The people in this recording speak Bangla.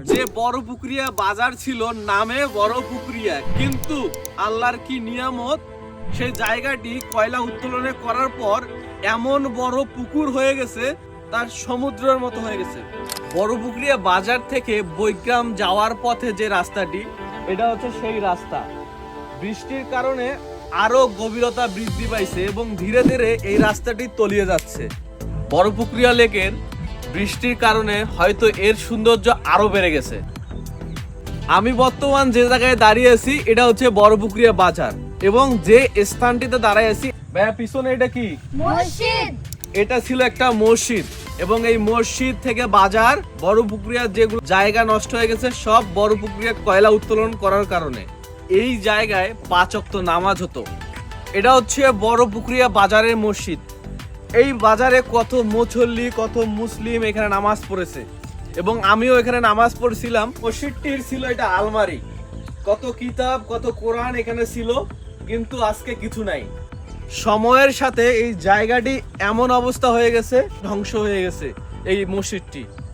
যে বড় পুকুরিয়া বাজার ছিল নামে বড় পুকুরিয়া, কিন্তু আল্লাহর কি নিয়ামত, সেই জায়গাটি কয়লা উত্তোলনে করার পর এমন বড় পুকুর হয়ে গেছে, তার সমুদ্রের মতো হয়ে গেছে। বড় পুকুরিয়া বাজার থেকে বৈগ্রাম যাওয়ার পথে যে রাস্তাটি, এটা হচ্ছে সেই রাস্তা। বৃষ্টির কারণে আরো গভীরতা বৃদ্ধি পাইছে এবং ধীরে ধীরে এই রাস্তাটি তলিয়ে যাচ্ছে। বড় পুকুরিয়া লেকের বৃষ্টির কারণে হয়তো এর সৌন্দর্য আরো বেড়ে গেছে। আমি বর্তমান যে জায়গায় দাঁড়িয়ে আছি এটা হচ্ছে বড় পুকুরিয়া বাজার, এবং যে স্থানটিতে দাঁড়িয়ে আছি, ভাইয়া পিছনে এটা কি? মসজিদ। এটা ছিল একটা মসজিদ, এবং এই মসজিদ থেকে বাজার বড় পুকুরিয়ার যেগুলো জায়গা নষ্ট হয়ে গেছে, সব বড় পুকুরিয়া কয়লা উত্তোলন করার কারণে। এই জায়গায় 5 ওয়াক্ত নামাজ হতো। এটা হচ্ছে বড় পুকুরিয়া বাজারের মসজিদ। এই বাজারে কত মুসল্লি, কত মুসলিম এখানে নামাজ পড়েছে, এবং আমিও এখানে নামাজ পড়ছিলাম। মসজিদটির ছিল এটা আলমারি, কত কিতাব, কত কোরআন এখানে ছিল, কিন্তু আজকে কিছু নাই। সময়ের সাথে এই জায়গাটি এমন অবস্থা হয়ে গেছে, ধ্বংস হয়ে গেছে এই মসজিদটি।